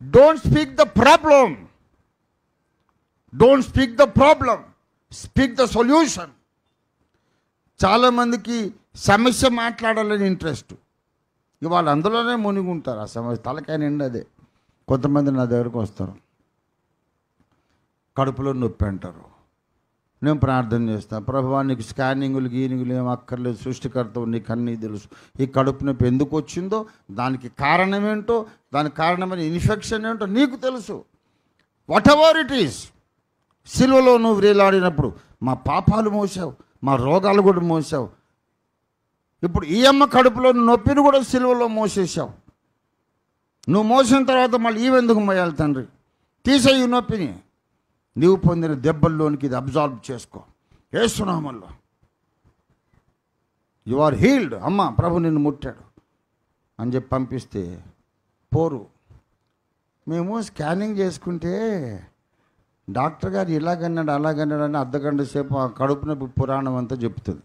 Don't speak the problem, don't speak the problem, speak the solution. చాలామందికి సమస్య మాట్లాడాలని interest, ఇవాళ అందులోనే మునిగి ఉంటారు. ఆ సమస్య తలకాయ నిండా అదే. కొంతమంది నా దగ్గరకు వస్తారు, కడుపులో నొప్పి అంటారు. నేను ప్రార్థన చేస్తాను, ప్రభువా నీకు స్కానింగులు గీనింగులు ఏం అక్కర్లేదు, సృష్టికర్తవు నీకు అన్నీ తెలుసు. ఈ కడుపు నొప్పి ఎందుకు వచ్చిందో, దానికి కారణం ఏంటో, దానికి కారణమైన ఇన్ఫెక్షన్ ఏంటో నీకు తెలుసు. What ever it is. సిలువలో నువ్వు వేలాడినప్పుడు మా పాపాలు మోసావు, మా రోగాలు కూడా మోసావు. ఇప్పుడు ఈ అమ్మ కడుపులో నొప్పిని కూడా సిలువలో మోసేసావు. నువ్వు మోసిన తర్వాత మళ్ళీ ఈవెందుకు మోయాలి తండ్రి? తీసేయి నొప్పిని. నీవు పొందిన దెబ్బల్లోనికి ఇది అబ్జార్బ్ చేసుకో యేసు నామములో. You are healed. అమ్మ ప్రభు నిన్ను ముట్టాడు అని చెప్పి పంపిస్తే పోరు. మేము స్కానింగ్ చేసుకుంటే డాక్టర్ గారు ఇలాగన్నాడు అలాగన్నాడు అని అర్ధగంట సేపు ఆ కడుపు నొప్పి పురాణం అంతా చెప్తుంది.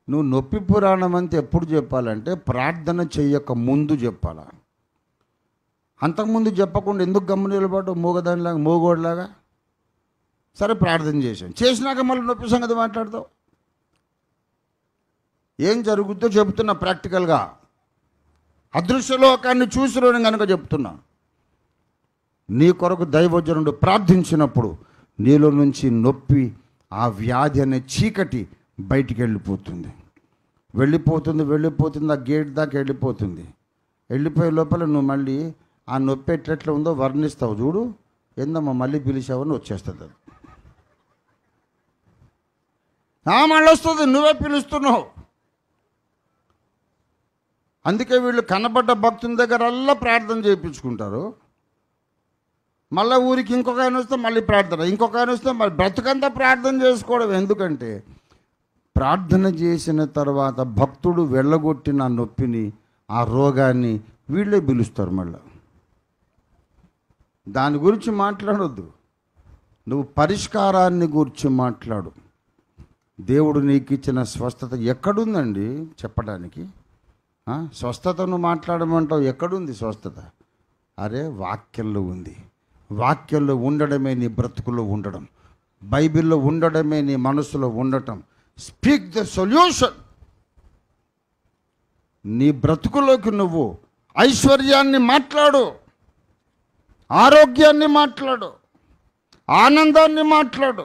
నువ్వు నొప్పి పురాణం అంతా ఎప్పుడు చెప్పాలంటే ప్రార్థన చెయ్యక ముందు చెప్పాలా. అంతకుముందు చెప్పకుండా ఎందుకు గమ్ము నిలబడ్డు మూగదానిలాగా, మూగోడిలాగా? సరే ప్రార్థన చేసినాక మళ్ళీ నొప్పి సంగతి మాట్లాడతావు. ఏం జరుగుతుందో చెబుతున్నా ప్రాక్టికల్గా. అదృశ్యలోకాన్ని చూసిరోని కనుక చెప్తున్నా. నీ కొరకు దైవజనుడు ప్రార్థించినప్పుడు నీలో నుంచి నొప్పి, ఆ వ్యాధి అనే చీకటి బయటికి వెళ్ళిపోతుంది. ఆ గేట్ దాకా వెళ్ళిపోతుంది. వెళ్ళిపోయే లోపల నువ్వు మళ్ళీ ఆ నొప్పి ఎట్లెట్లా ఉందో వర్ణిస్తావు. చూడు, ఏందమ్మా మళ్ళీ పిలిచావని వచ్చేస్తుంది. అది మళ్ళీ వస్తుంది, నువ్వే పిలుస్తున్నావు. అందుకే వీళ్ళు కనబడ్డ భక్తుని దగ్గరల్లా ప్రార్థన చేయించుకుంటారు. మళ్ళీ ఊరికి ఇంకొక ఆయన వస్తే మళ్ళీ ప్రార్థన, ఇంకొక ఆయన వస్తే మళ్ళీ బ్రతుకంతా ప్రార్థన చేసుకోవడం. ఎందుకంటే ప్రార్థన చేసిన తర్వాత భక్తుడు వెళ్ళగొట్టిన నొప్పిని, ఆ రోగాన్ని వీళ్ళే పిలుస్తారు. మళ్ళీ దాని గురించి మాట్లాడొద్దు, నువ్వు పరిష్కారాన్ని గురించి మాట్లాడు. దేవుడు నీకు ఇచ్చిన స్వస్థత ఎక్కడుందండి చెప్పడానికి? స్వస్థతను మాట్లాడమంటావు, ఎక్కడుంది స్వస్థత? అరే వాక్యంలో ఉంది. వాక్యంలో ఉండడమే నీ బ్రతుకులో ఉండడం, బైబిల్లో ఉండడమే నీ మనసులో ఉండటం. Speak the solution. నీ బ్రతుకులోకి నువ్వు ఐశ్వర్యాన్ని మాట్లాడు, ఆరోగ్యాన్ని మాట్లాడు, ఆనందాన్ని మాట్లాడు.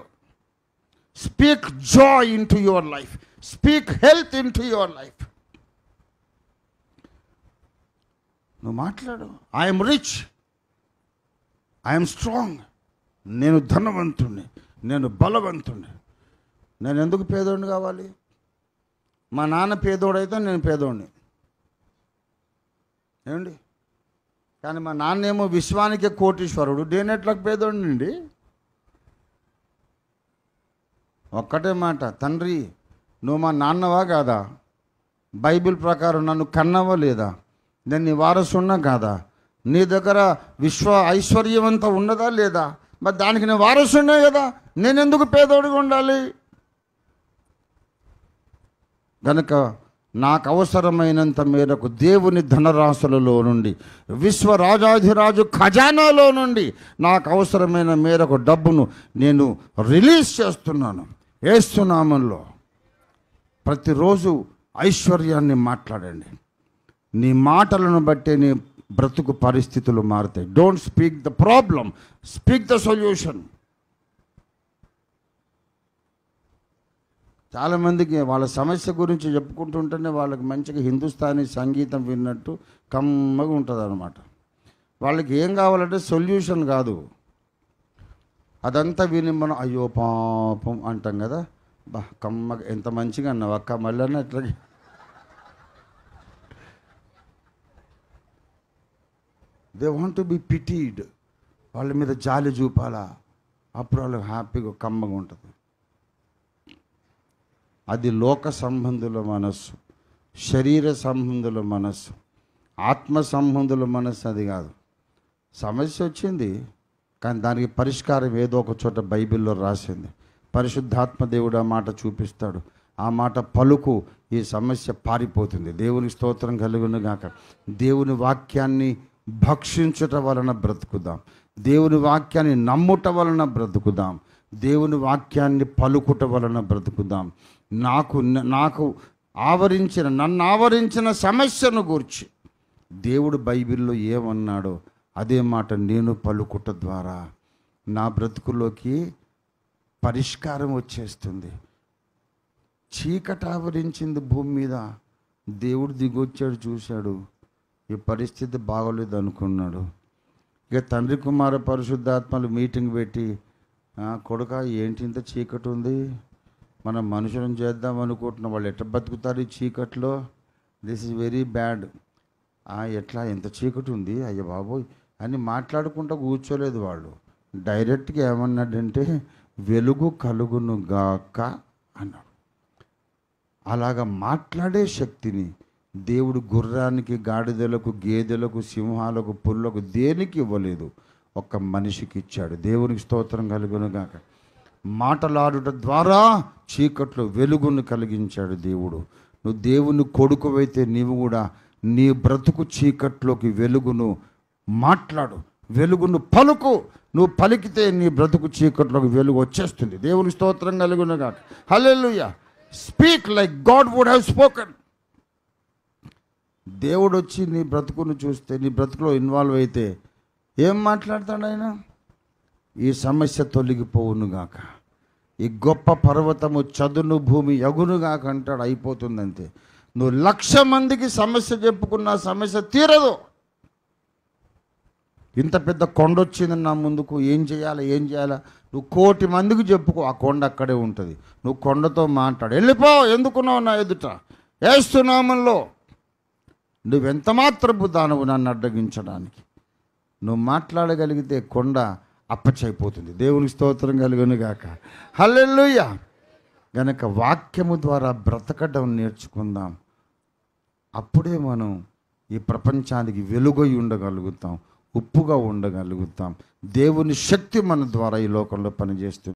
Speak Joy in to your life, speak health in to your life. నువ్వు మాట్లాడు. ఐఎమ్ రిచ్, ఐఎమ్ స్ట్రాంగ్, నేను ధనవంతుణ్ణి, నేను బలవంతుణ్ణి. నేను ఎందుకు పేదోడిని కావాలి? మా నాన్న పేదోడైతే నేను పేదోడిని ఏమండి. కానీ మా నాన్నేమో విశ్వానికే కోటీశ్వరుడు, నేను ఎట్లా పేదోడిని అండి? ఒక్కటే మాట, తండ్రి నువ్వు మా నాన్నవా కాదా? బైబిల్ ప్రకారం నన్ను కన్నవా లేదా? నేను నీ వారసున్నా కాదా? నీ దగ్గర ఐశ్వర్యం అంతా ఉన్నదా లేదా? మరి దానికి నేను వారసున్నా కదా, నేను ఎందుకు పేదోడిగా ఉండాలి? కనుక నాకు అవసరమైనంత మేరకు దేవుని ధనరాశులలో నుండి, విశ్వరాజాధిరాజు ఖజానాలో నుండి నాకు అవసరమైన మేరకు డబ్బును నేను రిలీజ్ చేస్తున్నాను యేసు నామములో. ప్రతిరోజు ఐశ్వర్యాన్ని మాట్లాడండి. నీ మాటలను బట్టే నీ బ్రతుకు పరిస్థితులు మారుతాయి. Don't speak the problem, speak the solution. చాలామందికి వాళ్ళ సమస్య గురించి చెప్పుకుంటుంటేనే వాళ్ళకి మంచిగా హిందుస్థానీ సంగీతం విన్నట్టు కమ్మగా ఉంటుంది అన్నమాట. వాళ్ళకి ఏం కావాలంటే సొల్యూషన్ కాదు, అదంతా విని మనం అయ్యో పాపం అంటాం కదా. బా కమ్మగా ఎంత మంచిగా అన్నావు అక్క, మళ్ళీ అన్న ఎట్లా. They want to be pitied. వాళ్ళ మీద జాలి చూపాలా, అప్పుడు వాళ్ళు హ్యాపీగా కమ్మగా ఉంటుంది. అది లోక సంబంధుల మనస్సు, శరీర సంబంధుల మనస్సు, ఆత్మ సంబంధుల మనస్సు అది కాదు. సమస్య వచ్చింది కానీ దానికి పరిష్కారం ఏదో ఒక చోట బైబిల్లో రాసింది. పరిశుద్ధాత్మ దేవుడు ఆ మాట చూపిస్తాడు, ఆ మాట పలుకు, ఈ సమస్య పారిపోతుంది. దేవునికి స్తోత్రం కలుగును గాక. దేవుని వాక్యాన్ని భక్షించుట వలన బ్రతుకుదాం. దేవుని వాక్యాన్ని నమ్ముట వలన బ్రతుకుదాం. దేవుని వాక్యాన్ని పలుకుట వలన బ్రతుకుదాం. నన్ను ఆవరించిన సమస్యను గూర్చి దేవుడు బైబిల్లో ఏమన్నాడో అదే మాట నేను పలుకుట ద్వారా నా బ్రతుకులోకి పరిష్కారం వచ్చేస్తుంది. చీకటి ఆవరించింది భూమి మీద. దేవుడు దిగొచ్చాడు, చూశాడు, ఈ పరిస్థితి బాగోలేదు అనుకున్నాడు. ఇక తండ్రి కుమార పరిశుద్ధాత్మలు మీటింగ్ పెట్టి, కొడుక ఏంటి ఇంత చీకటి ఉంది, మనం మనుషులను చేద్దాం అనుకుంటున్నాం, వాళ్ళు ఎట్లా బతుకుతారు ఈ చీకట్లో, దిస్ ఇస్ వెరీ బ్యాడ్. ఎట్లా ఎంత చీకటి ఉంది అయ్య బాబోయ్ అని మాట్లాడుకుంటూ కూర్చోలేదు. వాళ్ళు డైరెక్ట్గా ఏమన్నాడంటే వెలుగు కలుగును గాక అన్నాడు. అలాగా మాట్లాడే శక్తిని దేవుడు గుర్రానికి, గాడిదలకు, గేదెలకు, సింహాలకు, పుల్లకు దేనికి ఇవ్వలేదు, ఒక్క మనిషికి ఇచ్చాడు. దేవునికి స్తోత్రం కలుగును గాక. మాటలాడుట ద్వారా చీకట్లో వెలుగును కలిగించాడు దేవుడు. నువ్వు దేవుని కొడుకువైతే నీవు కూడా నీ బ్రతుకు చీకట్లోకి వెలుగును మాట్లాడు, వెలుగును పలుకు. నువ్వు పలికితే నీ బ్రతుకు చీకట్లోకి వెలుగు వచ్చేస్తుంది. దేవుని స్తోత్రం కలుగును గాక. Hallelujah. Speak like God would have spoken. దేవుడు వచ్చి నీ బ్రతుకును చూస్తే, నీ బ్రతుకులో ఇన్వాల్వ్ అయితే ఏం మాట్లాడతాడు ఆయన? ఈ సమస్య తొలగిపోవునుగాక, ఈ గొప్ప పర్వతము చదును భూమి యగునుగాక అంటాడు. అయిపోతుంది అంతే. నువ్వు 1,00,000 మందికి సమస్య చెప్పుకున్న సమస్య తీరదు. ఇంత పెద్ద కొండ వచ్చింది నా ముందుకు, ఏం చేయాలా? నువ్వు 1,00,00,000 మందికి చెప్పుకో, ఆ కొండ అక్కడే ఉంటుంది. నువ్వు కొండతో మాట్లాడు, వెళ్ళిపో, ఎందుకున్నావు నా ఎదుట, ఏస్తున్నామంలో. నువ్వెంత మాత్రపు దానవు నన్ను అడ్డగించడానికి. నువ్వు మాట్లాడగలిగితే కొండ అప్పచైపోతుంది. దేవునికి స్తోత్రం కలుగును గాక. హల్లెలూయా. గనక వాక్యము ద్వారా బ్రతకడం నేర్చుకుందాం. అప్పుడే మనం ఈ ప్రపంచానికి వెలుగై ఉండగలుగుతాం, ఉప్పుగా ఉండగలుగుతాం. దేవుని శక్తి మన ద్వారా ఈ లోకంలో పనిచేస్తుంది.